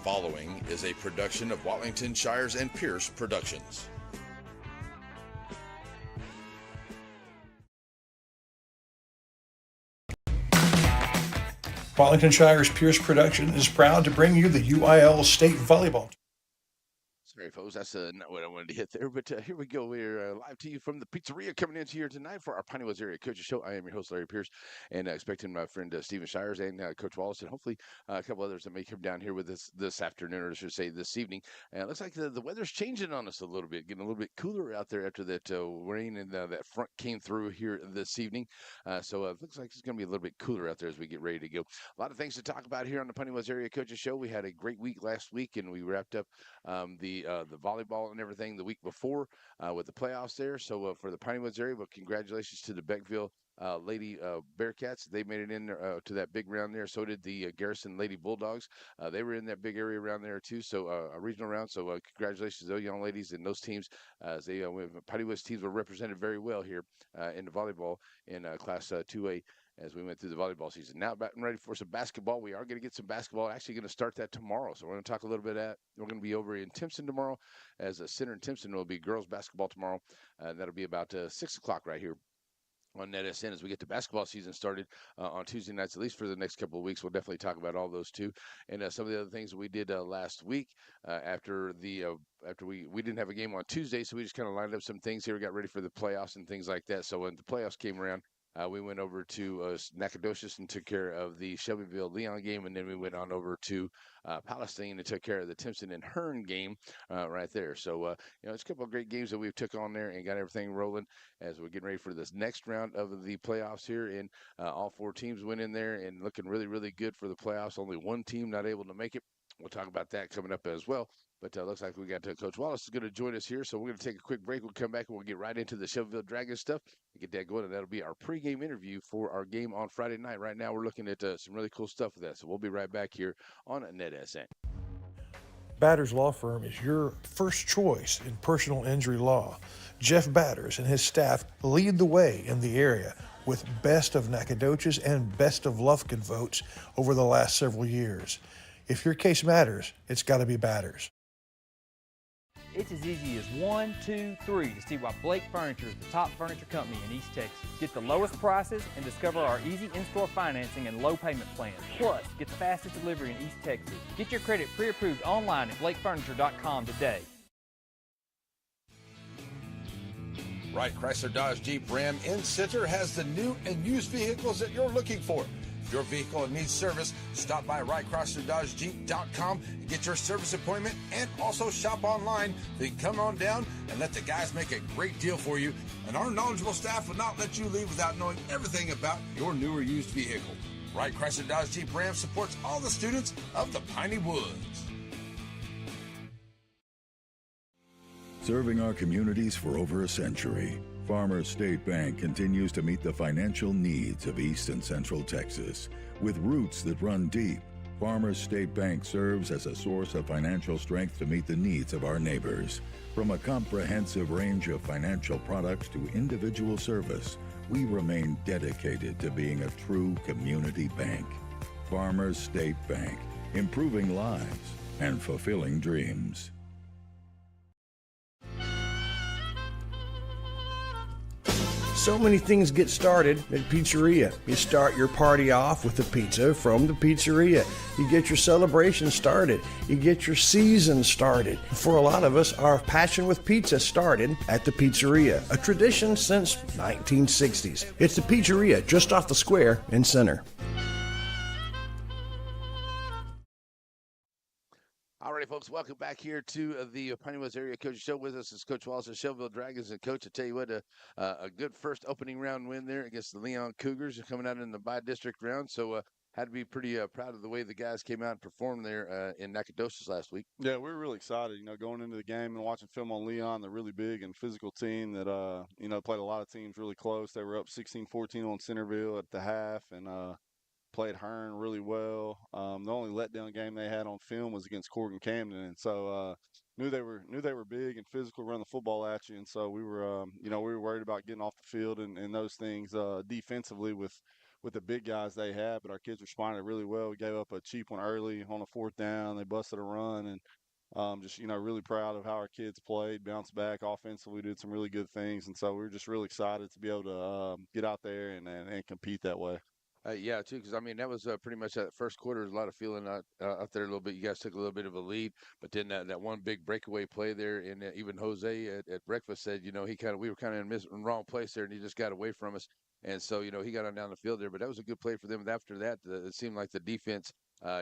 following is a production of Watlington Shires and Pierce Productions. Watlington Shires Pierce Production is proud to bring you the UIL State Volleyball. Sorry, folks, that's not what I wanted to hit there, but here we go. We're live to you from the pizzeria coming into here tonight for our Piney Area Coaches Show. I am your host, Larry Pierce, and expecting my friend Stephen Shires and Coach Wallace, and hopefully a couple others that may come down here with us this afternoon, or I should say this evening. And it looks like the weather's changing on us a little bit, getting a little bit cooler out there after that rain and that front came through here this evening. So it looks like it's going to be a little bit cooler out there as we get ready to go. A lot of things to talk about here on the Piney Area Coaches Show. We had a great week last week, and we wrapped up the volleyball and everything the week before with the playoffs there. So for the Piney Woods area, but congratulations to the Beckville Lady Bearcats. They made it in to that big round there. So did the Garrison Lady Bulldogs. They were in that big area around there too. So a regional round. So congratulations to those young ladies and those teams. As they Piney Woods teams were represented very well here in the volleyball in Class 2A. As we went through the volleyball season. Now back and ready for some basketball. We are going to get some basketball. Actually going to start that tomorrow. So we're going to talk a little bit at. We're going to be over in Timpson tomorrow as a center in Timpson. Will be girls basketball tomorrow. That'll be about 6 o'clock right here on NetSN as we get the basketball season started on Tuesday nights, at least for the next couple of weeks. We'll definitely talk about all those too. And some of the other things that we did last week after we didn't have a game on Tuesday, so we just kind of lined up some things here. We got ready for the playoffs and things like that. So when the playoffs came around, we went over to Nacogdoches and took care of the Shelbyville-Leon game, and then we went on over to Palestine and took care of the Timpson and Hearn game right there. So, it's a couple of great games that we've took on there and got everything rolling as we're getting ready for this next round of the playoffs here. And all four teams went in there and looking really, really good for the playoffs. Only one team not able to make it. We'll talk about that coming up as well. But looks like we got Coach Wallace is going to join us here. So we're going to take a quick break. We'll come back and we'll get right into the Shelbyville Dragons stuff and get that going. And that'll be our pregame interview for our game on Friday night. Right now, we're looking at some really cool stuff with that. So we'll be right back here on NetSN. Batters Law Firm is your first choice in personal injury law. Jeff Batters and his staff lead the way in the area with Best of Nacogdoches and Best of Lufkin votes over the last several years. If your case matters, it's got to be Batters. It's as easy as 1, 2, 3 to see why Blake Furniture is the top furniture company in East Texas. Get the lowest prices and discover our easy in-store financing and low payment plans. Plus, get the fastest delivery in East Texas. Get your credit pre-approved online at blakefurniture.com today. Wright Chrysler Dodge Jeep Ram in Center has the new and used vehicles that you're looking for. If your vehicle needs service, stop by WrightChryslerDodgeJeep.com and get your service appointment, and also shop online. Then come on down and let the guys make a great deal for you. And our knowledgeable staff will not let you leave without knowing everything about your new or used vehicle. Wright Chrysler Dodge Jeep Ram supports all the students of the Piney Woods. Serving our communities for over a century, Farmers State Bank continues to meet the financial needs of East and Central Texas. With roots that run deep, Farmers State Bank serves as a source of financial strength to meet the needs of our neighbors. From a comprehensive range of financial products to individual service, we remain dedicated to being a true community bank. Farmers State Bank, improving lives and fulfilling dreams. So many things get started at Pizzeria. You start your party off with a pizza from the pizzeria. You get your celebration started. You get your season started. For a lot of us, our passion with pizza started at the pizzeria, a tradition since 1960s. It's the Pizzeria just off the square in Center. All right, folks, welcome back here to the Piney Woods Area Coach Show. With us is Coach Wallace of Shelbyville Dragons. And, Coach, I tell you what, a good first opening round win there against the Leon Cougars coming out in the by-district round. So, had to be pretty proud of the way the guys came out and performed there in Nacogdoches last week. Yeah, we were really excited, going into the game and watching film on Leon, the really big and physical team that, played a lot of teams really close. They were up 16-14 on Centerville at the half and played Hearn really well. The only letdown game they had on film was against Corgan Camden, and so knew they were big and physical, run the football at you, and so we were worried about getting off the field and those things defensively with with the big guys they had, but our kids responded really well. We gave up a cheap one early on a 4th down. They busted a run, and just, really proud of how our kids played, bounced back offensively, did some really good things. And so we were just really excited to be able to get out there and compete that way. Yeah, too, because I mean that was pretty much that first quarter. Was a lot of feeling out there a little bit. You guys took a little bit of a lead, but then that one big breakaway play there, and even Jose at breakfast said, we were kind of in the wrong place there, and he just got away from us, and so he got on down the field there. But that was a good play for them. And after that, it seemed like the defense,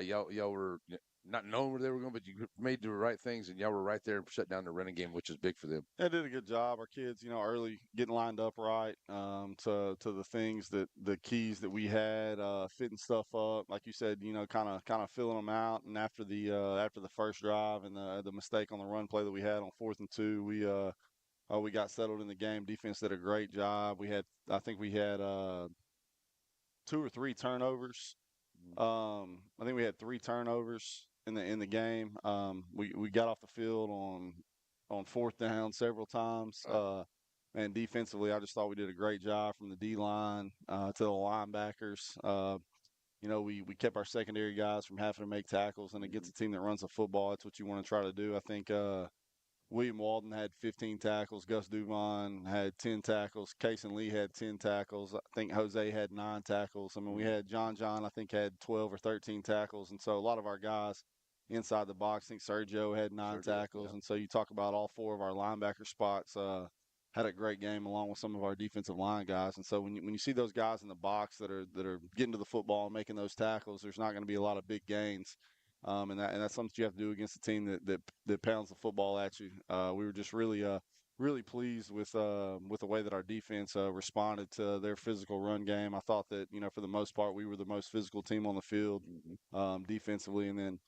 y'all were not knowing where they were going, but you made the right things, and y'all were right there and shut down the running game, which is big for them. They did a good job. Our kids, early getting lined up right, to the things that the keys that we had, fitting stuff up, like you said, kind of filling them out. And after the first drive and the mistake on the run play that we had on 4th and 2, we got settled in the game. Defense did a great job. I think we had 2 or 3 turnovers. I think we had 3 turnovers in the game. We got off the field on 4th down several times. And defensively, I just thought we did a great job from the D line to the linebackers. We kept our secondary guys from having to make tackles, and against a team that runs the football, that's what you want to try to do. I think William Walden had 15 tackles. Gus Duvon had 10 tackles. Cason Lee had 10 tackles. I think Jose had 9 tackles. I mean, we had John, I think, had 12 or 13 tackles. And so a lot of our guys inside the box, I think Sergio had 9 tackles. Yeah. And so you talk about all 4 of our linebacker spots had a great game along with some of our defensive line guys. And so when you see those guys in the box that are getting to the football and making those tackles, there's not going to be a lot of big gains. And that's something you have to do against a team that pounds the football at you. We were just really pleased with the way that our defense responded to their physical run game. I thought that for the most part we were the most physical team on the field defensively, and then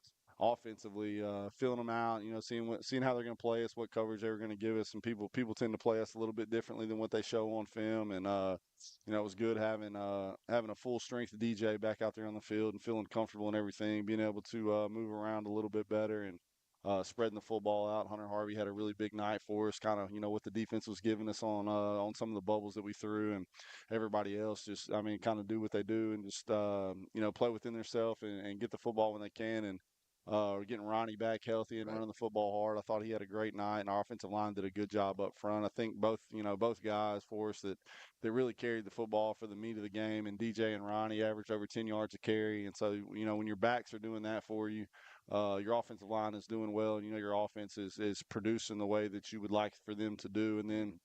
offensively filling them out. Seeing how they're going to play us, what coverage they were going to give us, and people tend to play us a little bit differently than what they show on film. And it was good having a full strength DJ back out there on the field and feeling comfortable and everything, being able to move around a little bit better and spreading the football out. Hunter Harvey had a really big night for us, kind of what the defense was giving us on some of the bubbles that we threw, and everybody else just kind of do what they do and just play within themselves and get the football when they can. And we're getting Ronnie back healthy and running the football hard. I thought he had a great night, and our offensive line did a good job up front. I think both guys for us that really carried the football for the meat of the game, and DJ and Ronnie averaged over 10 yards a carry. And so, when your backs are doing that for you, your offensive line is doing well, and your offense is producing the way that you would like for them to do. And then,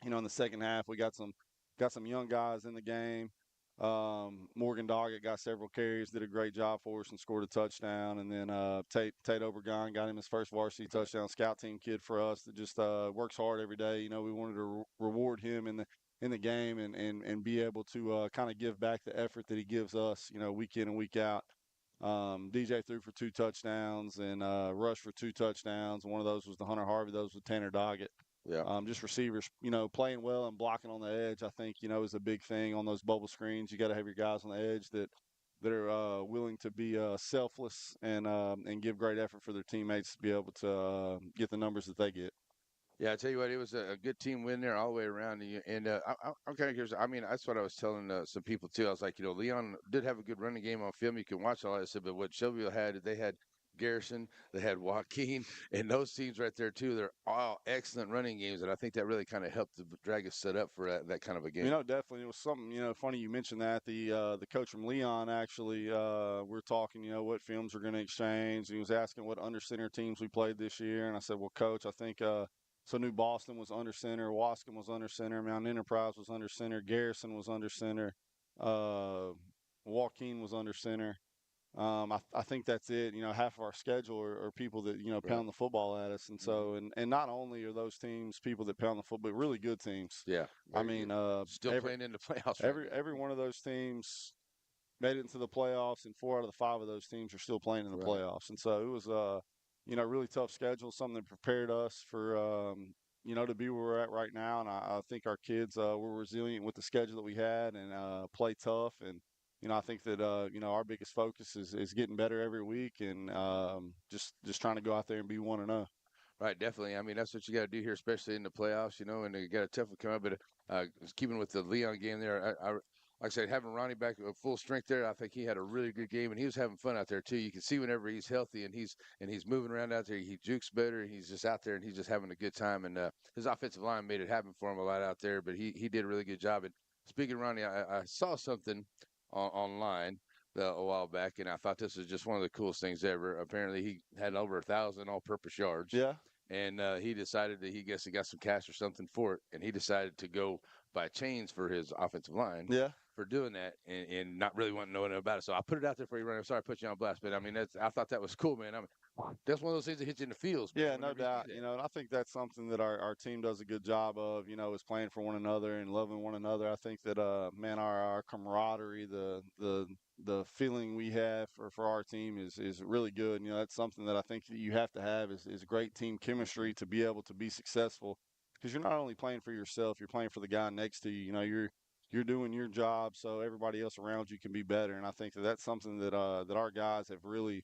in the second half, we got some young guys in the game. Morgan Doggett got several carries, did a great job for us and scored a touchdown. And then Tate Obregon got him his first varsity touchdown. Scout team kid for us that just works hard every day. We wanted to reward him in the game and be able to kind of give back the effort that he gives us, week in and week out. DJ threw for 2 touchdowns and rushed for 2 touchdowns. One of those was the Hunter Harvey. Those was Tanner Doggett. Yeah. Just receivers, playing well and blocking on the edge, I think, is a big thing on those bubble screens. You got to have your guys on the edge that are willing to be selfless and give great effort for their teammates to be able to get the numbers that they get. Yeah, I tell you what, it was a good team win there all the way around. And I'm kind of curious. I mean, that's what I was telling some people too. I was like, Leon did have a good running game on film. You can watch all that stuff. But what Shelbyville had, they had Garrison, they had Joaquin, and those teams right there too. They're all excellent running games, and I think that really kind of helped the Dragons set up for that kind of a game. Definitely, it was something. Funny you mentioned that. The coach from Leon actually, we're talking. What films we're going to exchange. He was asking what under center teams we played this year, and I said, well, coach, I think. So New Boston was under center, Wascom was under center, Mount Enterprise was under center, Garrison was under center, Joaquin was under center. I think that's it. Half of our schedule are people that pound the football at us, and so and not only are those teams people that pound the football, but really good teams. Yeah, still playing in the playoffs. Every one of those teams made it into the playoffs, and 4 out of the 5 of those teams are still playing in the playoffs. And so it was really tough schedule, something that prepared us for to be where we're at right now. And I think our kids were resilient with the schedule that we had and play tough. And I think that our biggest focus is getting better every week and just trying to go out there and be 1-0. Right, definitely. I mean, that's what you got to do here, especially in the playoffs, and you got a tough one coming up. But keeping with the Leon game there, like I said, having Ronnie back at full strength there, I think he had a really good game, and he was having fun out there too. You can see whenever he's healthy and he's moving around out there, he jukes better. He's just out there and he's just having a good time. And his offensive line made it happen for him a lot out there, but he did a really good job. And speaking of Ronnie, I saw something online a while back, and I thought this was just one of the coolest things ever. Apparently, he had over 1,000 all-purpose yards. Yeah. And he decided that he got some cash or something for it, and he decided to go buy chains for his offensive line Yeah. for doing that and not really wanting to know anything about it. So I put it out there for you, Ronnie. I'm sorry I put you on blast, but I mean, I thought that was cool, man. I mean, that's one of those things that hit you in the feels. Man, Yeah, no whenever you see doubt. that. And I think that's something that our team does a good job of, is playing for one another and loving one another. I think that man, our camaraderie, the feeling we have for our team is really good. That's something that I think that you have to have is great team chemistry to be able to be successful. Because you're not only playing for yourself, you're playing for the guy next to you. You're doing your job so everybody else around you can be better. And I think that that's something that that our guys have really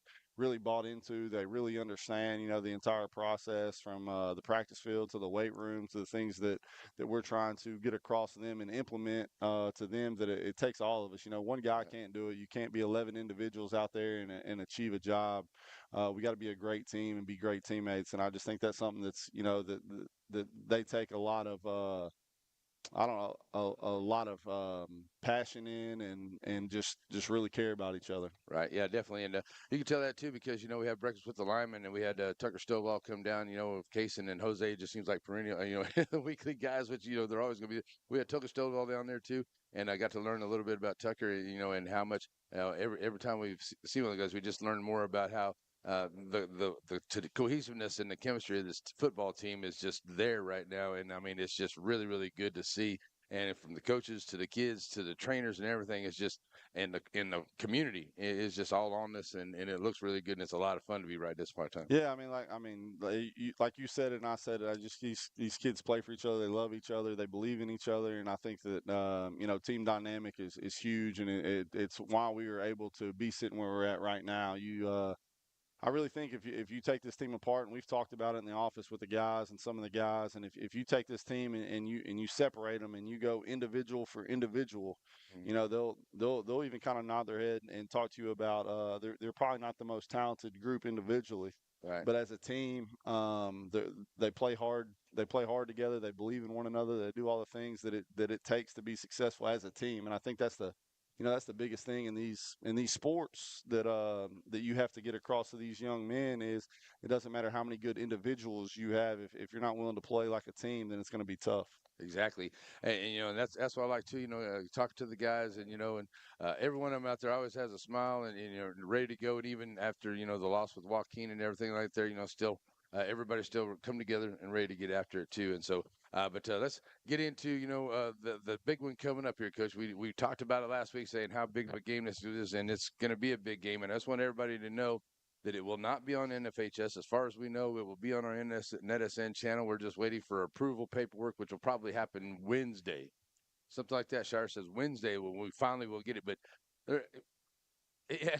bought into. They really understand, the entire process from the practice field to the weight room to the things that we're trying to get across to them and implement to them. That it takes all of us. One guy can't do it. You can't be 11 individuals out there and achieve a job. We got to be a great team and be great teammates. And I just think that's something that's that they take a lot of. I don't know, a lot of passion in and just really care about each other. Right. Yeah, definitely. And you can tell that too because we had breakfast with the linemen and we had Tucker Stovall come down. With Kaysen and Jose. Just seems like perennial. The weekly guys, which they're always going to be. We had Tucker Stovall down there too, and I got to learn a little bit about Tucker. And how much every time we see one of the guys, we just learn more about how. The cohesiveness and the chemistry of this football team is just there right now, and I mean it's just really really good to see. And from the coaches to the kids to the trainers and everything, it's just and the community is just all on this, and it looks really good, and it's a lot of fun to be right this part of time. Yeah, like you said it and I said it. I just these kids play for each other. They love each other. They believe in each other, and I think that team dynamic is huge, and it's why we were able to be sitting where we're at right now. I really think if you take this team apart, and we've talked about it in the office with the guys and some of the guys, and if you take this team and you separate them and you go individual for individual, they'll even kind of nod their head and talk to you about they're probably not the most talented group individually, Right. but as a team, they play hard. They play hard together. They believe in one another. They do all the things that it takes to be successful as a team, and I think that's the biggest thing in these sports that you have to get across to these young men is it doesn't matter how many good individuals you have if you're not willing to play like a team, then it's going to be tough. Exactly, and that's what I like too. Talking to the guys, and every one of them out there always has a smile and ready to go. And even after the loss with Joaquin and everything like there, still everybody still come together and ready to get after it too. And so, but let's get into the big one coming up here, Coach. We talked about it last week, saying how big of a game this is, and it's going to be a big game. And I just want everybody to know that it will not be on NFHS. As far as we know, it will be on our NetSN channel. We're just waiting for approval paperwork, which will probably happen Wednesday. Something like that. Shire says Wednesday when we finally will get it. But yeah,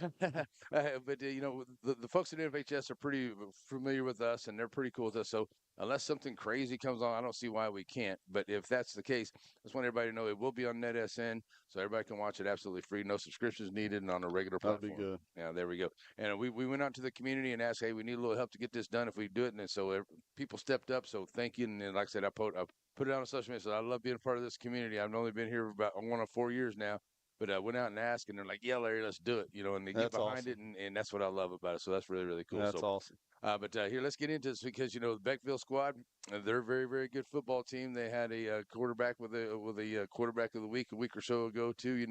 but the folks at NFHS are pretty familiar with us, and they're pretty cool with us. So unless something crazy comes on, I don't see why we can't. But if that's the case, I just want everybody to know it will be on NetSN, so everybody can watch it absolutely free. No subscriptions needed, and on a regular platform. That'd be good. Yeah, there we go. And we went out to the community and asked, hey, we need a little help to get this done if we do it. And so people stepped up. So thank you. And then, like I said, I put it on social media. So I love being a part of this community. I've only been here about 1 or 4 years now. But I went out and asked, and they're like, yeah, Larry, let's do it. And they get behind it, and that's what I love about it. So that's really, really cool. That's awesome. But here, let's get into this because, the Beckville squad, they're a very, very good football team. They had a quarterback with a quarterback of the week a week or so ago, too,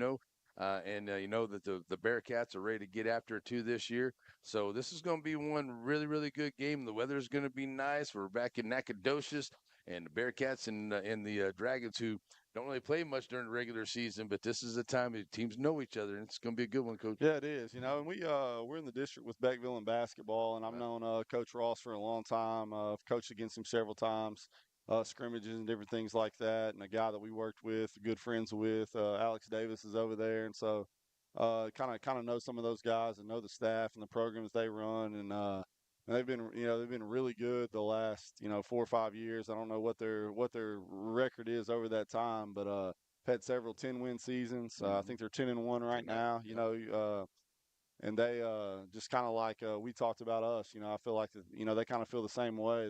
and that the Bearcats are ready to get after it, too, this year. So this is going to be one really, really good game. The weather is going to be nice. We're back in Nacogdoches, and the Bearcats and the Dragons, who don't really play much during the regular season, but this is the time the teams know each other, and it's going to be a good one, Coach. Yeah, it is. And we're in the district with Beckville in basketball, and I've known Coach Ross for a long time. I've coached against him several times, scrimmages and different things like that. And a guy that we worked with, good friends with, Alex Davis is over there, and so kind of know some of those guys and know the staff and the programs they run, and they've been really good the last 4 or 5 years. I don't know what their record is over that time, but had several 10-win seasons. I think they're 10-1 right now. And they just kind of like we talked about us. I feel like they kind of feel the same way.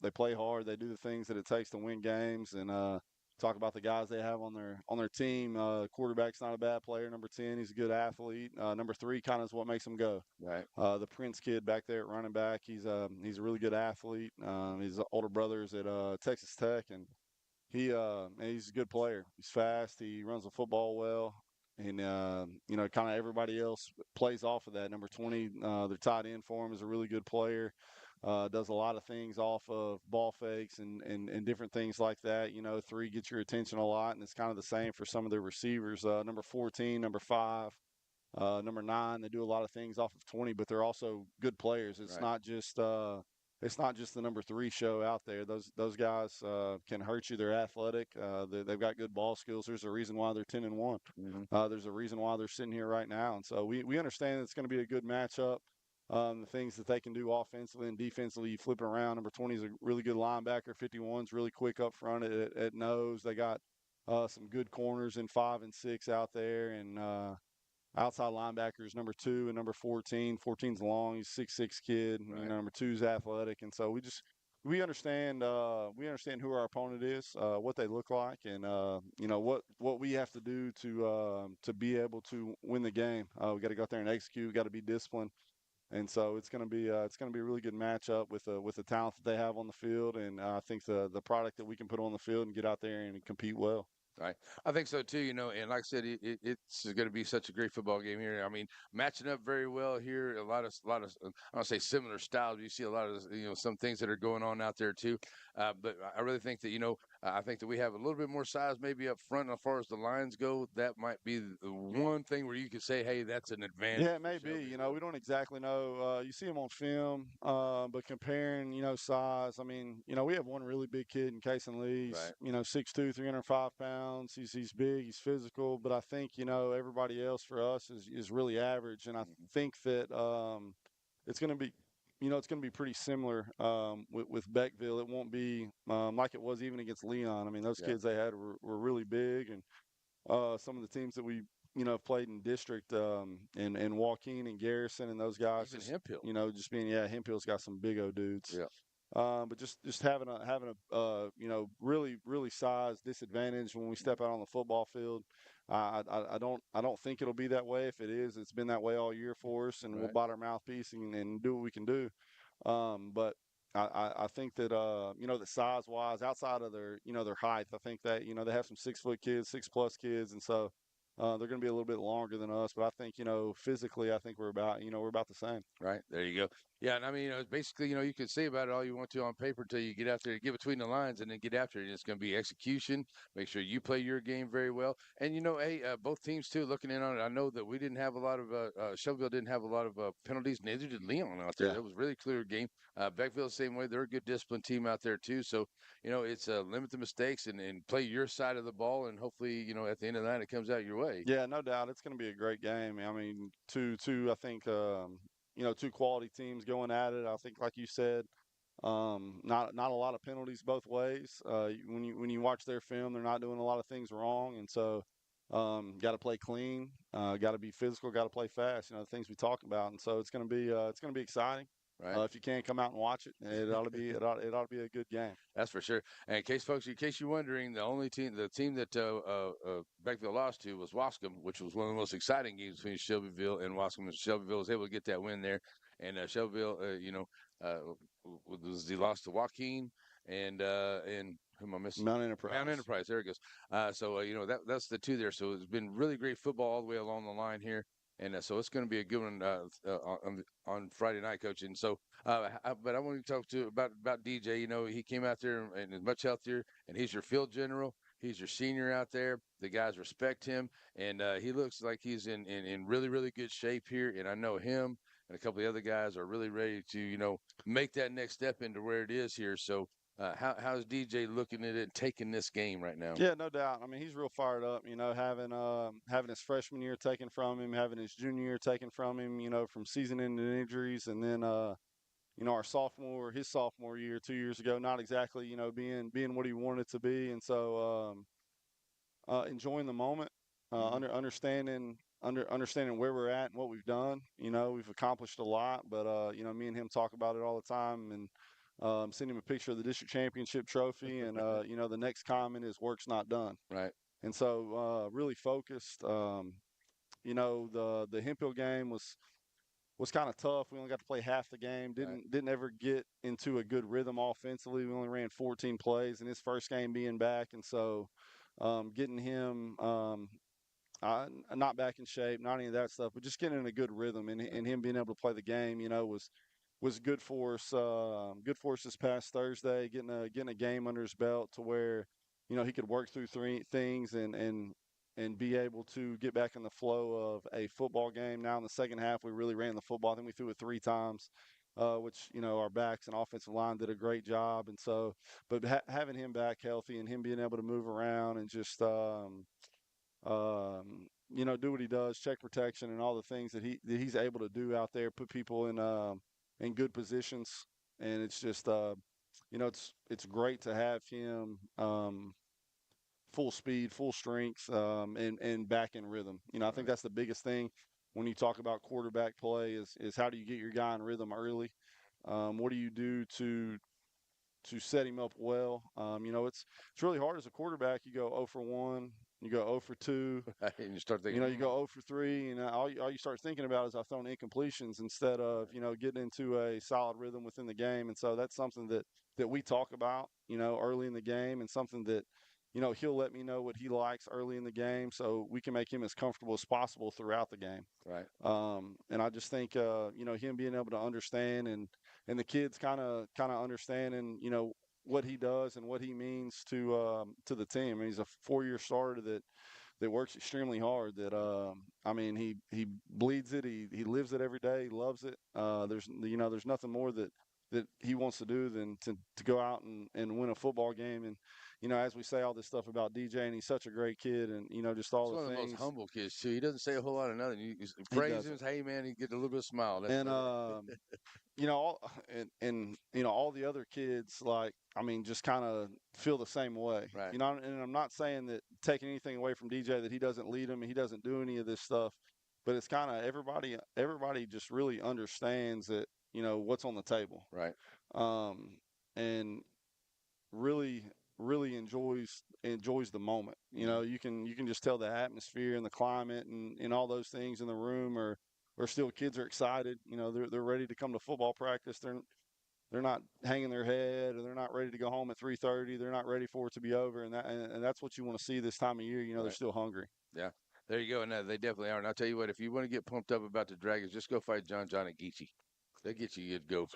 They play hard. They do the things that it takes to win games. And talk about the guys they have on their team. Quarterback's not a bad player. Number 10, he's a good athlete. Number 3 kind of is what makes them go. Right. The Prince kid back there at running back, he's a really good athlete. His older brother's at Texas Tech, and he's a good player. He's fast. He runs the football well. And, kind of everybody else plays off of that. Number 20, their tight end for him, is a really good player. Does a lot of things off of ball fakes and different things like that. 3 gets your attention a lot, and it's kind of the same for some of their receivers. Number 14, number 5, number 9, they do a lot of things off of 20, but they're also good players. It's not just the number 3 show out there. Those guys can hurt you. They're athletic. They've got good ball skills. There's a reason why they're 10-1. There's a reason why they're sitting here right now. And so we understand it's going to be a good matchup. The things that they can do offensively and defensively, you flip it around. Number 20 is a really good linebacker. 51's really quick up front at nose. They got some good corners in 5 and 6 out there, and outside linebackers, number 2 and number 14. 14's long. He's a 6'6" kid. Right. Number 2's athletic. And so we understand who our opponent is, what they look like, and what we have to do to be able to win the game. We got to go out there and execute. We got to be disciplined. And so it's going to be a really good matchup with the talent that they have on the field, and I think the product that we can put on the field and get out there and compete well. Right. I think so too, and like I said, it's going to be such a great football game here. I mean, matching up very well here. A lot of I don't say similar styles. But you see a lot of some things that are going on out there too. But I really think that I think that we have a little bit more size maybe up front as far as the lines go. That might be the one thing where you could say, hey, that's an advantage. Yeah, it may be. We don't exactly know. You see him on film, but comparing, size. I mean, we have one really big kid in Kason Lee. He's, 6'2", 305 pounds. He's big. He's physical. But I think, everybody else for us is really average. And I think that it's going to be, it's going to be pretty similar with Beckville. It won't be like it was even against Leon. I mean, those kids they had were really big. And some of the teams that we have played in district, and Joaquin and Garrison and those guys. Even Hemphill. Just being, Hemphill's got some big O dudes. Yeah. But just having a really, really size disadvantage when we step out on the football field. I don't think it'll be that way. If it is, it's been that way all year for us, and we'll bite our mouthpiece and do what we can do. But I think that that size wise, outside of their height, I think that they have some 6-foot kids, 6+ kids, and so they're going to be a little bit longer than us. But I think physically, I think we're about the same. Right, there you go. Yeah, and I mean, basically, you can say about it all you want to on paper until you get out there, get between the lines, and then get after it. And it's going to be execution. Make sure you play your game very well. And hey, both teams too. Looking in on it, I know that we didn't have a lot of Shelbyville didn't have a lot of penalties. Neither did Leon out there. That was a really clear game. Beckville the same way. They're a good disciplined team out there too. So it's limit the mistakes and play your side of the ball, and hopefully at the end of the night it comes out your way. Yeah, no doubt. It's going to be a great game. I mean, two I think two quality teams going at it. I think, like you said, not a lot of penalties both ways. When you watch their film, they're not doing a lot of things wrong, and so got to play clean, got to be physical, got to play fast. The things we talk about, and so it's going to be exciting. Right. If you can't come out and watch it, it ought to be a good game. That's for sure. And in case you're wondering, the team that Beckville lost to was Wascom, which was one of the most exciting games between Shelbyville and Wascom. And Shelbyville was able to get that win there, and Shelbyville, was the loss to Joaquin and who am I missing? Mount Enterprise. Mount Enterprise. There it goes. So that's the two there. So it's been really great football all the way along the line here. And so it's going to be a good one on Friday night, Coach. And so, but I want to talk about DJ. He came out there and is much healthier, and he's your field general. He's your senior out there. The guys respect him, and he looks like he's in really, really good shape here. And I know him and a couple of the other guys are really ready to make that next step into where it is here. So. How's DJ looking at it, taking this game right now? Yeah, no doubt. I mean, he's real fired up. Having his freshman year taken from him, having his junior year taken from him. From season-ending injuries, and then his sophomore year 2 years ago, not exactly being what he wanted to be, and so enjoying the moment, Mhm. understanding where we're at and what we've done. We've accomplished a lot, but me and him talk about it all the time, and send him a picture of the district championship trophy, and the next comment is "work's not done." Right. And so really focused. The Hemphill game was kind of tough. We only got to play half the game. Right. Didn't ever get into a good rhythm offensively. We only ran 14 plays in his first game being back, and so getting him not back in shape, not any of that stuff, but just getting in a good rhythm and him being able to play the game, was good for us. Good for us this past Thursday, getting a game under his belt to where he could work through three things and be able to get back in the flow of a football game. Now in the second half, we really ran the football. I think we threw it 3 times, which our backs and offensive line did a great job. And so, but having him back healthy and him being able to move around and just do what he does, check protection and all the things that he's able to do out there, put people in good positions, and it's just it's great to have him full speed, full strength, and back in rhythm. I think that's the biggest thing when you talk about quarterback play is how do you get your guy in rhythm early? What do you do to set him up well? It's really hard as a quarterback. You go 0 for 1, you go 0 for 2, And you start thinking, you go 0 for 3, and all you start thinking about is I've thrown incompletions instead of getting into a solid rhythm within the game. And so that's something that we talk about early in the game, and something that he'll let me know what he likes early in the game so we can make him as comfortable as possible throughout the game. right. And I just think him being able to understand and the kids kind of understanding what he does and what he means to the team. And he's a 4-year starter that works extremely hard. That he bleeds it. He lives it every day. He loves it. There's nothing more that he wants to do than to go out and win a football game. And as we say all this stuff about DJ, and he's such a great kid, and just all He's the one of the most things. humble kids too. He doesn't say a whole lot of nothing. You He praise him, doesn't. hey man, he get a little bit of smile. That's And about it. all and all the other kids, like, just kind of feel the same way. Right. And I'm not saying that taking anything away from DJ, that he doesn't lead them and he doesn't do any of this stuff, but it's kind of everybody just really understands that what's on the table. Right. And really enjoys the moment. You can just tell the atmosphere and the climate and all those things in the room are still, kids are excited. They're ready to come to football practice. They're not hanging their head, or they're not ready to go home at 3:30. They're not ready for it to be over, and that's what you want to see this time of year. They're Right. still hungry. Yeah. There you go. And they definitely are. And I'll tell you what, if you want to get pumped up about the Dragons, just go fight John and Geechee. They get you a good go.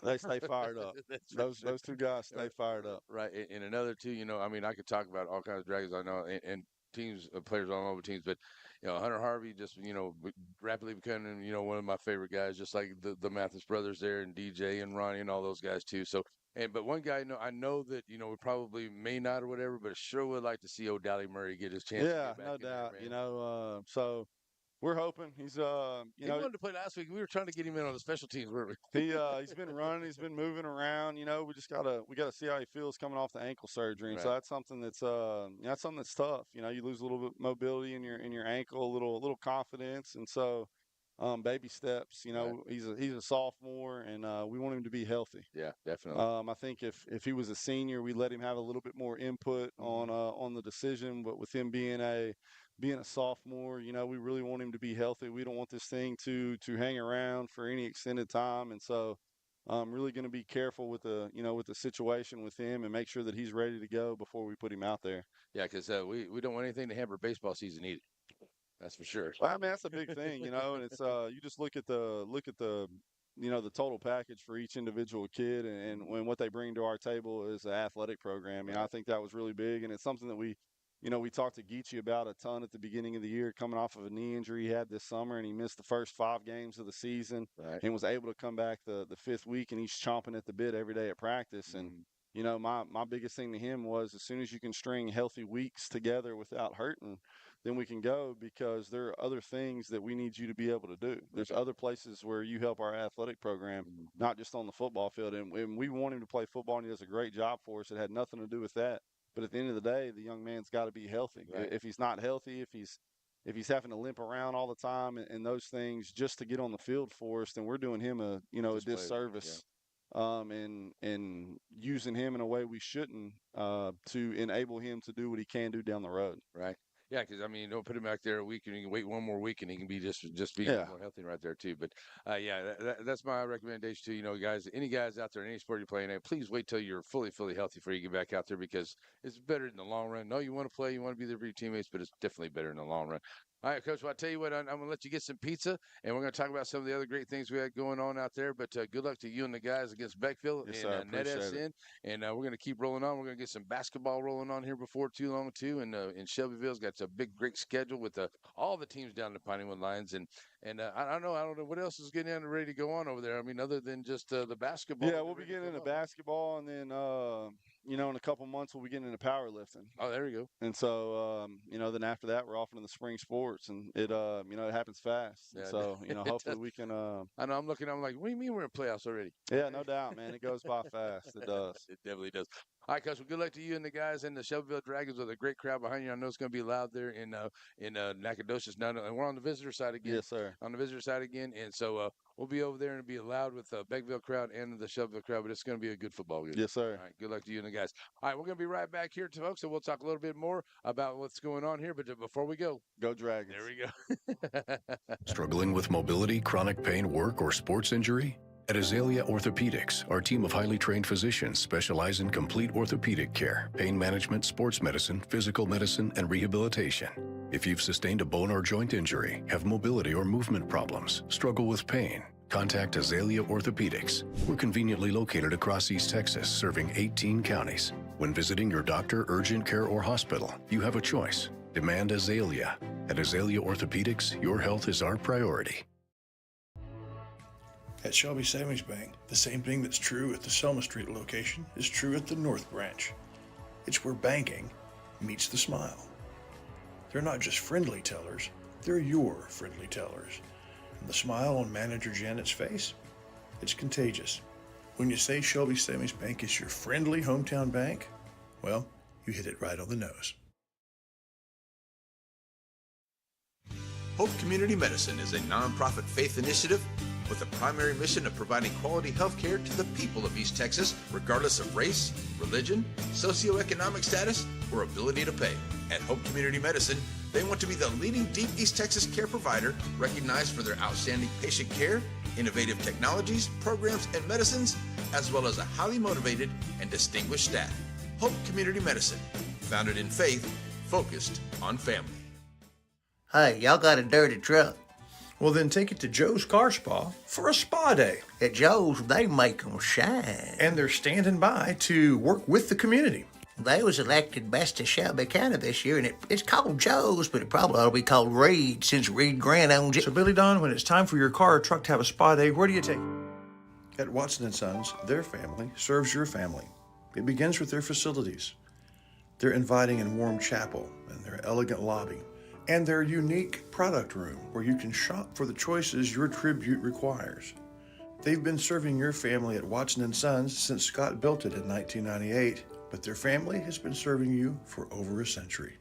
They stay fired up. That's for Those sure. those two guys stay fired up. Right. And another two, I could talk about all kinds of Dragons I know and teams, players all over teams, but Hunter Harvey just rapidly becoming one of my favorite guys, just like the Mathis brothers there, and DJ and Ronnie and all those guys too. So, but one guy I know that we probably may not or whatever, but sure would like to see O'Dally Murray get his chance. Yeah, to get back no in there, doubt. man. So we're hoping he's He wanted to play last week. We were trying to get him in on the special teams, weren't we? he's been running, he's been moving around. We gotta see how he feels coming off the ankle surgery. And so Right. that's something that's tough. You lose a little bit mobility in your ankle, a little confidence, and so baby steps. Right. He's a sophomore, and we want him to be healthy. Yeah, definitely. I think if he was a senior, we'd let him have a little bit more input on the decision. But with him being a sophomore, we really want him to be healthy. We don't want this thing to hang around for any extended time, and so I'm really going to be careful with the situation with him and make sure that he's ready to go before we put him out there. Yeah, because we don't want anything to hamper baseball season either. That's for sure. Well, that's a big thing, and it's you just look at the the total package for each individual kid, and when what they bring to our table is an athletic program. I think that was really big, and it's something that we talked to Geechee about a ton at the beginning of the year, coming off of a knee injury he had this summer, and he missed the first 5 games of the season, Right. and was able to come back the 5th week, and he's chomping at the bit every day at practice. And my biggest thing to him was, as soon as you can string healthy weeks together without hurting, then we can go, because there are other things that we need you to be able to do. There's other places where you help our athletic program, not just on the football field. And we want him to play football, and he does a great job for us. It had nothing to do with that. But at the end of the day, the young man's got to be healthy. Right. If he's not healthy, if he's having to limp around all the time and those things just to get on the field for us, then we're doing him a disservice. And using him in a way we shouldn't to enable him to do what he can do down the road. Right. Yeah, because I mean, don't put him back there a week, and he can wait one more week, and he can be just be more healthy right there too. But yeah, that's my recommendation to guys. Any guys out there in any sport you're playing at, please wait till you're fully healthy before you get back out there, because it's better in the long run. No, you want to play, you want to be there for your teammates, but it's definitely better in the long run. All right, Coach. Well, I tell you what, I'm going to let you get some pizza, and we're going to talk about some of the other great things we had going on out there. But good luck to you and the guys against Beckville and NetSN. And we're going to keep rolling on. We're going to get some basketball rolling on here before too long, too. And in Shelbyville's got a big, great schedule with all the teams down the Pineywood Lions. And I don't know what else is getting down and ready to go on over there. I mean, other than just the basketball. Yeah, we'll be getting into basketball, and then in a couple months we'll be getting into powerlifting. Oh, there you go. And so then after that we're off into the spring sports, and it happens fast. Yeah, so hopefully we can. I know. I'm looking. I'm like, what do you mean we're in playoffs already? Yeah, no doubt, man. It goes by fast. It does. It definitely does. All right, Coach. Well, good luck to you and the guys in the Shelbyville Dragons with a great crowd behind you. I know it's going to be loud there in Nacogdoches now, and we're on the visitor side again. Yes, sir. On the visitor side again, and so we'll be over there and be loud with the Beckville crowd and the Shelbyville crowd. But it's going to be a good football game. Yes, sir. All right. Good luck to you and the guys. All right, we're going to be right back here, folks. So we'll talk a little bit more about what's going on here. But before we go Dragons. There we go. Struggling with mobility, chronic pain, work, or sports injury? At Azalea Orthopedics, our team of highly trained physicians specialize in complete orthopedic care, pain management, sports medicine, physical medicine, and rehabilitation. If you've sustained a bone or joint injury, have mobility or movement problems, struggle with pain, contact Azalea Orthopedics. We're conveniently located across East Texas, serving 18 counties. When visiting your doctor, urgent care, or hospital, you have a choice. Demand Azalea. At Azalea Orthopedics, your health is our priority. At Shelby Savings Bank, the same thing that's true at the Selma Street location is true at the North Branch. It's where banking meets the smile. They're not just friendly tellers, they're your friendly tellers. And the smile on Manager Janet's face, it's contagious. When you say Shelby Savings Bank is your friendly hometown bank, well, you hit it right on the nose. Hope Community Medicine is a nonprofit faith initiative with a primary mission of providing quality health care to the people of East Texas, regardless of race, religion, socioeconomic status, or ability to pay. At Hope Community Medicine, they want to be the leading deep East Texas care provider, recognized for their outstanding patient care, innovative technologies, programs, and medicines, as well as a highly motivated and distinguished staff. Hope Community Medicine, founded in faith, focused on family. Hey, y'all got a dirty truck. Well, then take it to Joe's Car Spa for a spa day. At Joe's, they make 'em shine. And they're standing by to work with the community. They was elected best of Shelby County this year, and it's called Joe's, but it probably ought to be called Reed, since Reed Grant owns it. So, Billy Don, when it's time for your car or truck to have a spa day, where do you take it? At Watson & Sons, their family serves your family. It begins with their facilities, their inviting and warm chapel, and their elegant lobby, and their unique product room where you can shop for the choices your tribute requires. They've been serving your family at Watson & Sons since Scott built it in 1998, but their family has been serving you for over a century.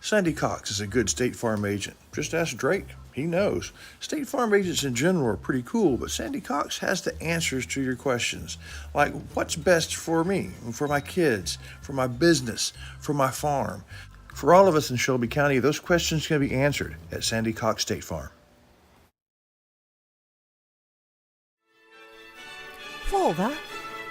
Sandy Cox is a good State Farm agent. Just ask Drake. He knows. State Farm agents in general are pretty cool, but Sandy Cox has the answers to your questions. Like, what's best for me, for my kids, for my business, for my farm? For all of us in Shelby County, those questions can be answered at Sandy Cox State Farm. Father,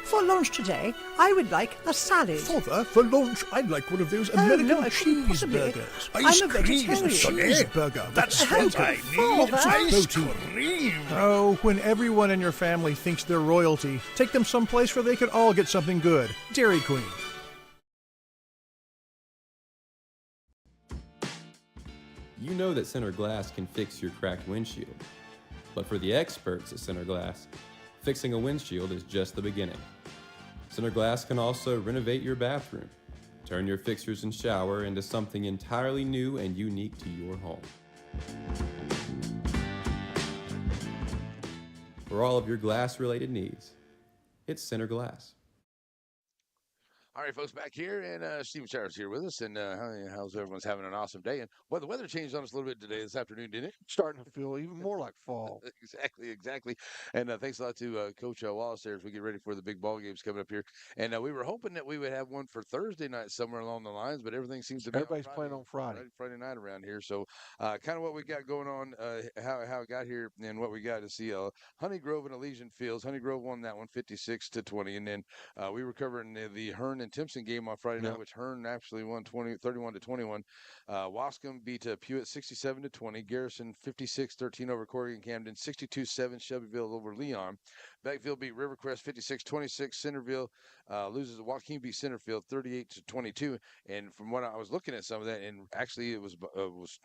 for lunch today, I would like a salad. Father, for lunch, I'd like one of those American cheeseburgers. I'm a vegetarian. Cheeseburger. That's what I need. Father. Protein. Oh, when everyone in your family thinks they're royalty, take them someplace where they could all get something good. Dairy Queen. You know that Center Glass can fix your cracked windshield. But for the experts at Center Glass, fixing a windshield is just the beginning. Center Glass can also renovate your bathroom, turn your fixtures and shower into something entirely new and unique to your home. For all of your glass-related needs, it's Center Glass. All right, folks, back here, and Steve Shires here with us, and how's everyone's having an awesome day? And well, the weather changed on us a little bit today, this afternoon, didn't it? Starting to feel even more like fall. Exactly. And thanks a lot to Coach Wallace there as we get ready for the big ball games coming up here. And we were hoping that we would have one for Thursday night somewhere along the lines, but everything seems to be Everybody's playing on Friday night around here. So kind of what we got going on, how it got here, and what we got to see. Honey Grove and Elysian Fields. Honey Grove won that one 56-20, and then we were covering the Hearn and Timpson game on Friday night, which Hearn actually won 31-21. Wascom beat Pewitt 67-20. Garrison 56-13 over Corrigan Camden. 62-7 Shelbyville over Leon. Beckville beat Rivercrest 56-26. Centerville loses. Joaquin beat Centerfield 38-22. And from what I was looking at some of that, and actually it was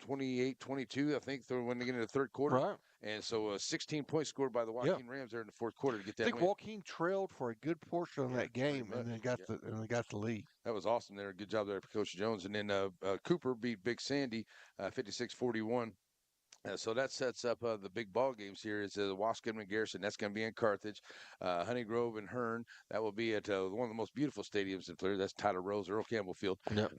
28-22, I think, when they get into the third quarter. Right. And so a 16-point scored by the Joaquin Rams there in the fourth quarter to get that win. I think Joaquin trailed for a good portion of that game, and then got the lead. That was awesome there. Good job there for Coach Jones. And then Cooper beat Big Sandy 56-41. So that sets up the big ball games here. It's Wascom and Garrison. That's going to be in Carthage. Honey Grove and Hearn. That will be at one of the most beautiful stadiums in Florida. That's Tyler Rose, Earl Campbell Field. Yep.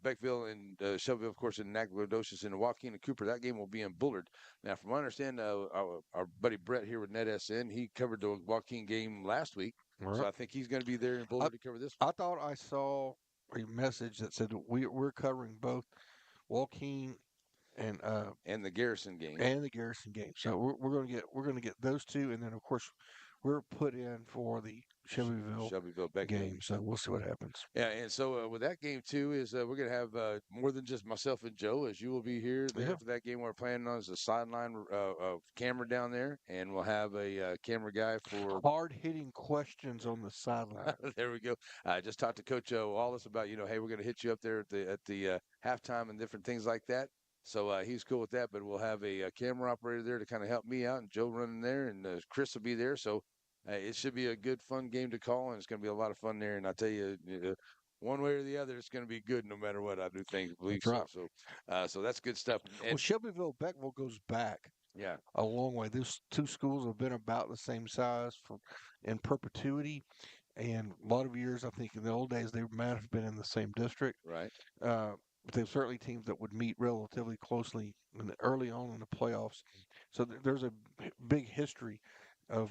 Beckville and Shelbyville, of course, in Nacogdoches, and Joaquin and Cooper. That game will be in Bullard. Now, from what I understand, our buddy Brett here with NetSN, he covered the Joaquin game last week. Right. So I think he's going to be there in Bullard to cover this one. I thought I saw a message that said we're covering both Joaquin and the Garrison game. So we're going to get those two, and then of course we're put in for the Shelbyville game. So we'll see what happens. Yeah, and so with that game too is we're going to have more than just myself and Joe, as you will be here there for that game. We're planning on is a sideline camera down there, and we'll have a camera guy for hard-hitting questions on the sideline. There we go. I just talked to Coach Wallace about hey, we're going to hit you up there at the halftime and different things like that. So he's cool with that, but we'll have a camera operator there to kind of help me out, and Joe running there, and Chris will be there. So it should be a good, fun game to call, and it's going to be a lot of fun there. And I tell you, one way or the other, it's going to be good no matter what. I do believe so. Right. So that's good stuff. And Shelbyville Beckville goes back a long way. Those two schools have been about the same size in perpetuity. And a lot of years, I think in the old days, they might have been in the same district. Right. But they're certainly teams that would meet relatively closely early on in the playoffs. So there's a big history of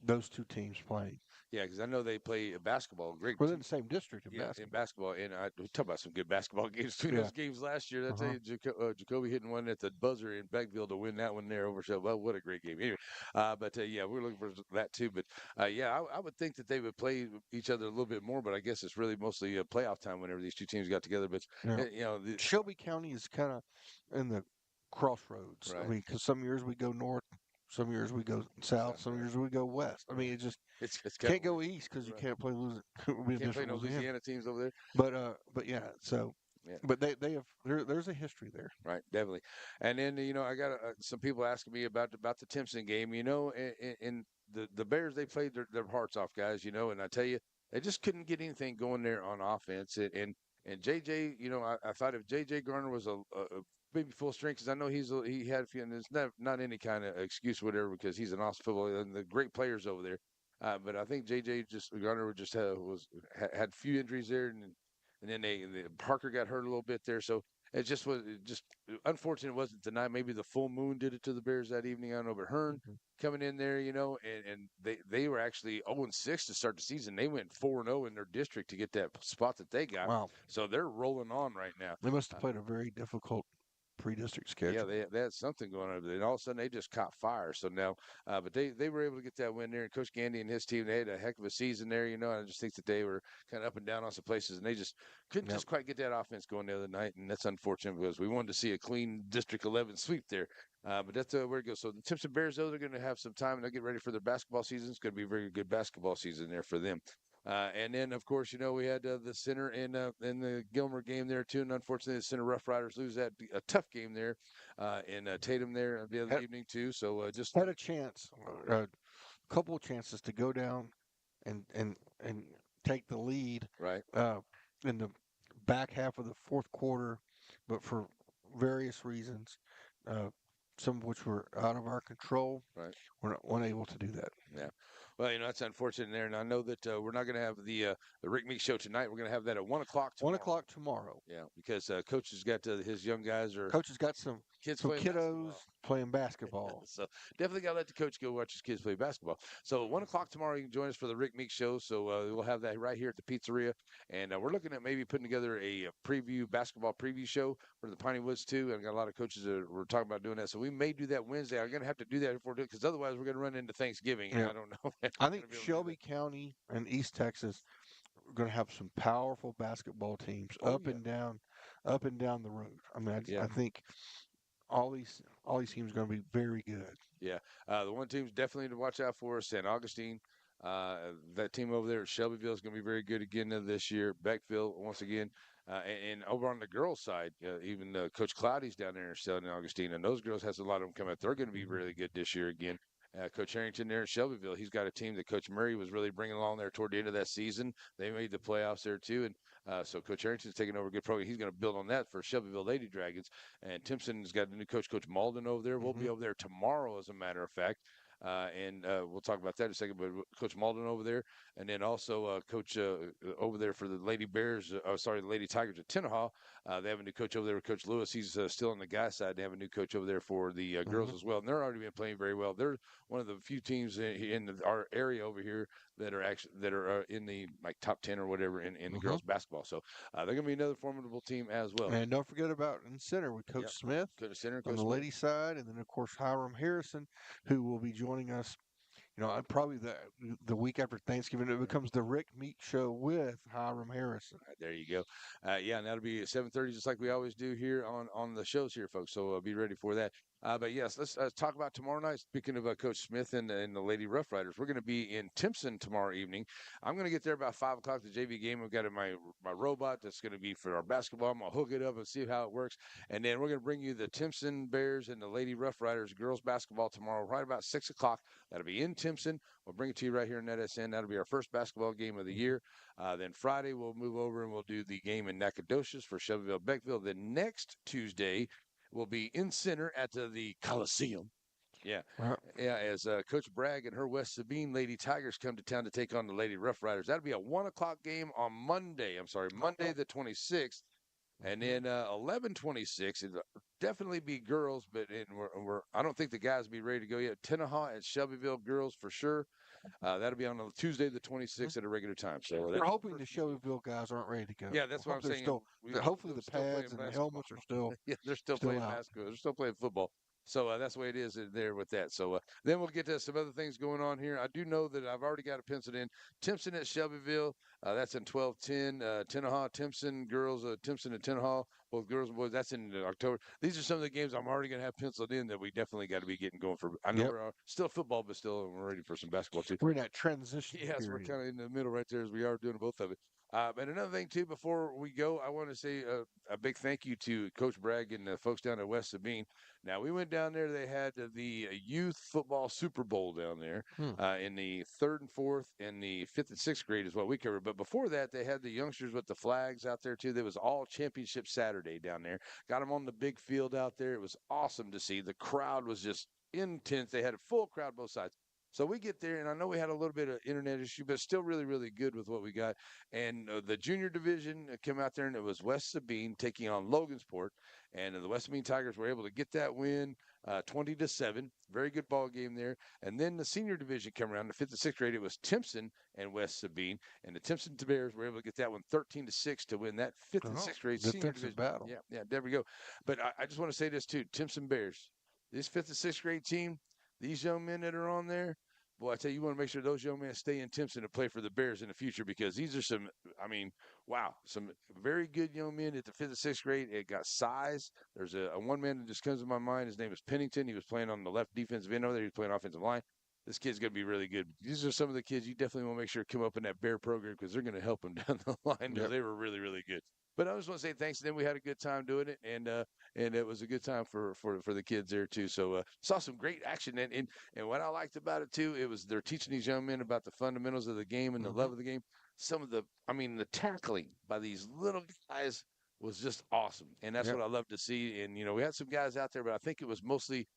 those two teams playing. Yeah, because I know they play basketball. Great. We're in the same district in basketball. And we talked about some good basketball games too. Those games last year. I tell you, Jacoby hitting one at the buzzer in Beckville to win that one there over Shelby. Well, what a great game. Anyway, but we're looking for that too. But I would think that they would play each other a little bit more. But I guess it's really mostly a playoff time whenever these two teams got together. But Shelby County is kind of in the crossroads. Right. I mean, because some years we go north. Some years we go south. Some years we go west. I mean, it just can't go east because you can't play Louisiana teams over there. But yeah. So, but they have there's a history there. Right, definitely. And then I got some people asking me about the Timpson game. In the Bears, they played their hearts off, guys. And I tell you, they just couldn't get anything going there on offense. And JJ, I thought if JJ Garner was a maybe full strength, because I know he had a few, and it's not any kind of excuse or whatever, because he's an awesome footballer and the great players over there. But I think JJ Garner just had a few injuries there, and then Parker got hurt a little bit there. So it just was unfortunate it wasn't tonight. Maybe the full moon did it to the Bears that evening. I don't know, but Hearn coming in there, and they were actually 0-6 to start the season. They went 4-0 in their district to get that spot that they got. Wow. So they're rolling on right now. They must have played a very difficult pre-district schedule. Yeah, they had something going on there. And all of a sudden, they just caught fire. So now, but they were able to get that win there. And Coach Gandy and his team, they had a heck of a season there, And I just think that they were kind of up and down on some places, and they just couldn't just quite get that offense going the other night. And that's unfortunate because we wanted to see a clean District 11 sweep there. But that's where it goes. So the Timpson Bears, though, they're going to have some time, and they'll get ready for their basketball season. It's going to be a very good basketball season there for them. And then, of course, we had the Center in the Gilmer game there, too. And unfortunately, the Center Rough Riders lose a tough game there in Tatum there the other evening, too. So just had a chance, a couple of chances to go down and take the lead in the back half of the fourth quarter, but for various reasons, some of which were out of our control, we're not able to do that. Yeah. Well, that's unfortunate there, and I know that we're not going to have the Rick Meek show tonight. We're going to have that at 1 o'clock tomorrow. 1 o'clock tomorrow. Yeah, because Coach has got his young guys or Coach has got some kids playing kiddos basketball. playing basketball. So definitely got to let the coach go watch his kids play basketball. So 1 o'clock tomorrow, you can join us for the Rick Meek show. So we'll have that right here at the pizzeria, and we're looking at maybe putting together a basketball preview show for the Piney Woods too. And got a lot of coaches that were talking about doing that. So we may do that Wednesday. I'm going to have to do that before because otherwise we're going to run into Thanksgiving. Yeah. And I don't know. I think Shelby County and East Texas are going to have some powerful basketball teams up and down the road. I mean, I think all these teams are going to be very good. Yeah, the one team's definitely to watch out for is San Augustine. That team over there at Shelbyville is going to be very good again this year. Beckville, once again. And over on the girls' side, even Coach Cloudy's down there in San Augustine, and those girls has a lot of them coming up. They're going to be really good this year again. Coach Harrington there in Shelbyville, he's got a team that Coach Murray was really bringing along there toward the end of that season. They made the playoffs there too, and so Coach Harrington's taking over a good program. He's going to build on that for Shelbyville Lady Dragons. And Timpson's got a new coach, Coach Malden, over there. We'll be over there tomorrow, as a matter of fact. And we'll talk about that in a second. But Coach Malden over there, and then also Coach over there for the Lady Bears. The Lady Tigers at Tenaha. They have a new coach over there with Coach Lewis. He's still on the guys' side. They have a new coach over there for the girls as well, and they're already been playing very well. They're one of the few teams in our area over here that are in the top 10 or whatever in the girls basketball. So they're going to be another formidable team as well. And don't forget about in center with Coach Smith on the ladies' side, and then of course Hiram Harrison, who will be joining us. Probably the week after Thanksgiving, it becomes the Rick Meek Show with Hiram Harrison. Right, there you go. And that'll be at 7:30, just like we always do here on the shows here, folks. So be ready for that. But yes, let's talk about tomorrow night. Speaking of Coach Smith and the Lady Rough Riders, we're going to be in Timpson tomorrow evening. I'm going to get there about 5 o'clock. The JV game. I've got my robot that's going to be for our basketball. I'm going to hook it up and see how it works. And then we're going to bring you the Timpson Bears and the Lady Rough Riders girls basketball tomorrow, right about 6 o'clock. That'll be in Timpson. We'll bring it to you right here in NetSN. That'll be our first basketball game of the year. Then Friday, we'll move over and we'll do the game in Nacogdoches for Shelbyville Beckville. Then next Tuesday, we'll be in center at the Coliseum. Yeah. Wow. Yeah, as Coach Bragg and her West Sabine Lady Tigers come to town to take on the Lady Rough Riders. That'll be a 1 o'clock game on Monday. Monday the 26th. And then 11:26, it'll definitely be girls, but I don't think the guys will be ready to go yet. Tenaha and Shelbyville girls for sure. That'll be on Tuesday the 26th at a regular time. So we're hoping the Shelbyville guys aren't ready to go. Yeah, that's what I'm saying. Hopefully the pads and the helmets are still they're still playing basketball. They're still playing football. So that's the way it is there with that. So then we'll get to some other things going on here. I do know that I've already got it penciled in. Timpson at Shelbyville. That's in 12-10. Tenaha, Timpson, girls, Timpson and Tenaha, both girls and boys. That's in October. These are some of the games I'm already going to have penciled in that we definitely got to be getting going for. I know we're still football, but still we're ready for some basketball too. We're in that transition Yes, we're kind of in the middle right there as we are doing both of it. And another thing, too, before we go, I want to say a big thank you to Coach Bragg and the folks down at West Sabine. Now, we went down there. They had the youth football Super Bowl down there in the 3rd and 4th and the 5th and 6th grade is what we covered. But before that, they had the youngsters with the flags out there, too. There was all championship Saturday down there. Got them on the big field out there. It was awesome to see. The crowd was just intense. They had a full crowd both sides. So we get there, and I know we had a little bit of internet issue, but still really, really good with what we got. And the junior division came out there, and it was West Sabine taking on Logansport. And the West Sabine Tigers were able to get that win 20-7. Very good ball game there. And then the senior division came around. The 5th and 6th grade, it was Timpson and West Sabine. And the Timpson Bears were able to get that one 13-6 to win that 5th and 6th grade senior division battle. Yeah, there we go. But I just want to say this, too. Timpson Bears, this 5th and 6th grade team, these young men that are on there, boy, I tell you, want to make sure those young men stay in Timpson to play for the Bears in the future because these are some very good young men at the 5th and 6th grade. It got size. There's a one man that just comes to my mind. His name is Pennington. He was playing on the left defensive end over there. He was playing offensive line. This kid's going to be really good. These are some of the kids you definitely want to make sure come up in that Bear program because they're going to help them down the line. Yep. They were really, really good. But I just want to say thanks to them. We had a good time doing it, and it was a good time for the kids there too. So saw some great action, and what I liked about it too, it was they're teaching these young men about the fundamentals of the game and the love of the game. Some of the tackling by these little guys was just awesome, and that's what I love to see. And we had some guys out there, but I think it was mostly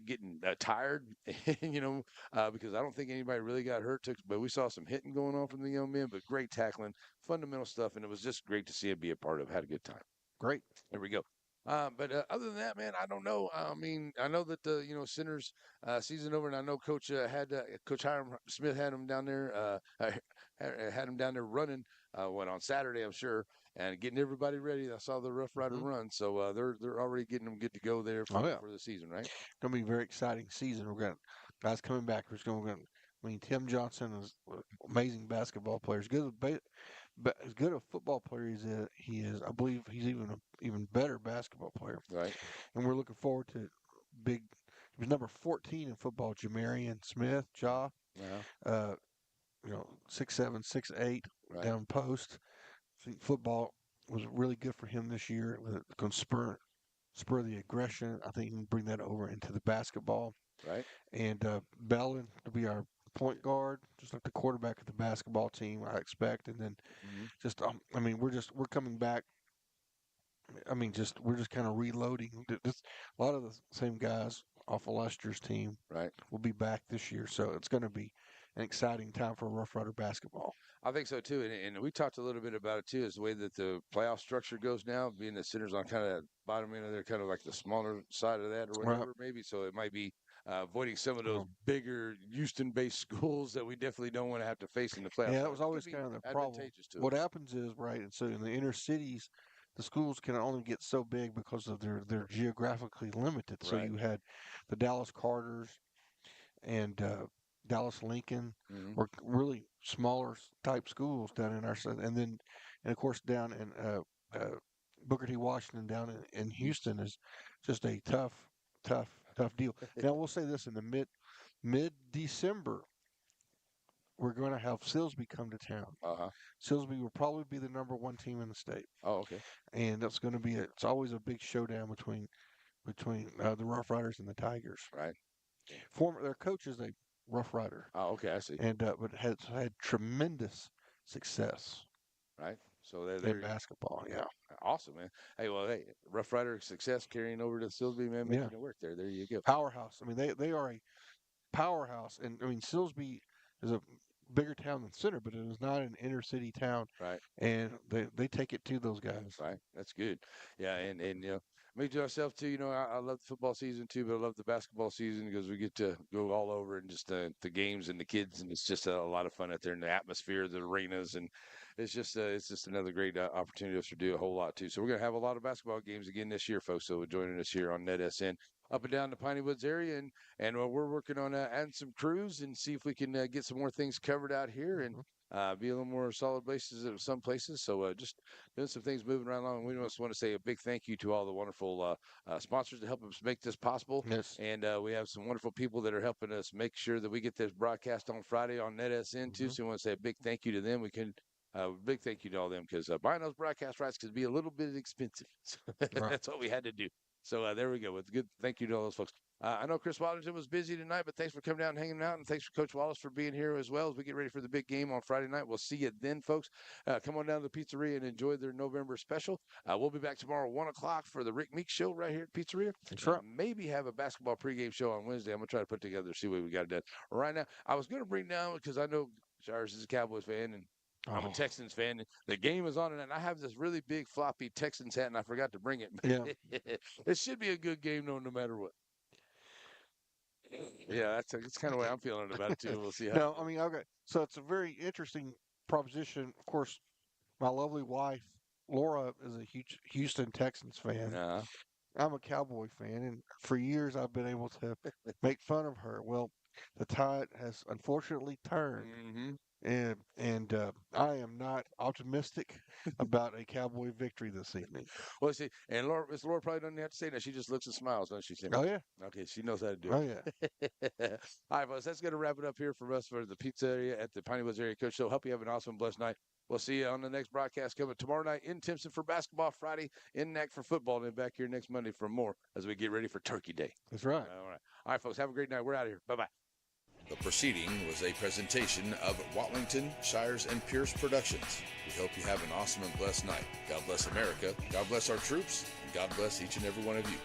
getting tired, because I don't think anybody really got hurt. But we saw some hitting going on from the young men, but great tackling, fundamental stuff, and it was just great to see it be a part of. Had a good time. Great. There we go. But other than that, man, I don't know. I mean, I know that the Center's season over, and I know Coach Coach Hiram Smith had him down there, had him down there running. On Saturday, I'm sure, and getting everybody ready. I saw the Rough Rider run, so they're already getting them good to go there for the season, right? Going to be a very exciting season. We're going guys coming back. Tim Johnson is an amazing basketball player. As good a football player he is, I believe he's even better basketball player. Right. And we're looking forward to he was number 14 in football, Jamarian Smith, Ja. Yeah. 6'7", 6'8", right. down post. I think football was really good for him this year. It's going to spur the aggression. I think he can bring that over into the basketball. Right. And Bellin will be our point guard, just like the quarterback of the basketball team, I expect. And then we're coming back. We're just kind of reloading. Just a lot of the same guys off of last year's team will be back this year. So it's going to be an exciting time for Rough Rider basketball. I think so too, and we talked a little bit about it too, is the way that the playoff structure goes now, being the Center's on kind of bottom end of they're kind of like the smaller side of that or whatever, maybe. So it might be avoiding some of those bigger Houston-based schools that we definitely don't want to have to face in the playoffs. Yeah, that was always kind of the problem. What happens is, and so in the inner cities, the schools can only get so big because of they're geographically limited. So you had the Dallas Carters and Dallas Lincoln were really smaller type schools down in our side, and of course down in Booker T. Washington down in Houston is just a tough deal. Now we'll say this: in the mid-December, we're going to have Silsbee come to town. Silsbee will probably be the number 1 team in the state. Oh, okay. And that's going to be it's always a big showdown between the Rough Riders and the Tigers. Right. Their coach is a Rough Rider. Oh, okay, I see. And but has had tremendous success. Right. So in basketball, yeah. Awesome, man. Hey, Rough Rider success carrying over to Silsbee, man, making it work there. There you go. Powerhouse. I mean, they are a powerhouse, and I mean, Silsbee is a bigger town than Center, but it is not an inner city town. Right. And they take it to those guys. Right. That's good. Yeah, and me to myself too. I love the football season too, but I love the basketball season because we get to go all over and just the games and the kids, and it's just a lot of fun out there in the atmosphere, the arenas, and it's just another great opportunity for us to do a whole lot too. So we're gonna have a lot of basketball games again this year, folks. So joining us here on NetSN up and down the Piney Woods area, and we're working on adding some crews and see if we can get some more things covered out here and be a little more solid bases at some places. So just doing some things moving right along. We just want to say a big thank you to all the wonderful sponsors to help us make this possible. Yes. And we have some wonderful people that are helping us make sure that we get this broadcast on Friday on NetSN too. So we want to say a big thank you to them. Big thank you to all them because buying those broadcast rights can be a little bit expensive. That's what we had to do. So there we go. It's good. Thank you to all those folks. I know Chris Waddington was busy tonight, but thanks for coming down and hanging out. And thanks for Coach Wallace for being here as well as we get ready for the big game on Friday night. We'll see you then, folks. Come on down to the Pizzeria and enjoy their November special. We'll be back tomorrow, 1 o'clock for the Rick Meeks Show right here at Pizzeria. That's right. Maybe have a basketball pregame show on Wednesday. I'm going to try to put together, see what we got done. Right now, I was going to bring down, because I know Shires is a Cowboys fan, and I'm a Texans fan. The game is on, and I have this really big floppy Texans hat, and I forgot to bring it. Yeah. It should be a good game, no matter what. Yeah, that's kind of the way I'm feeling about it, too. We'll see how. No, I mean, okay. So it's a very interesting proposition. Of course, my lovely wife, Laura, is a huge Houston Texans fan. I'm a Cowboy fan, and for years I've been able to make fun of her. Well, the tide has unfortunately turned. Mm-hmm. And I am not optimistic about a Cowboy victory this evening. Well, see, and Miss Laura probably doesn't have to say that. She just looks and smiles, doesn't she? Oh, yeah. Okay, she knows how to do it. Oh, yeah. All right, folks, that's going to wrap it up here for us for the Pizzeria at the Piney Woods Area Coach Show. Hope you have an awesome, blessed night. We'll see you on the next broadcast coming tomorrow night in Timpson for basketball, Friday in NAC for football, and then back here next Monday for more as we get ready for Turkey Day. That's right. All right, folks, have a great night. We're out of here. Bye-bye. The proceeding was a presentation of Watlington, Shires, and Pierce Productions. We hope you have an awesome and blessed night. God bless America, God bless our troops, and God bless each and every one of you.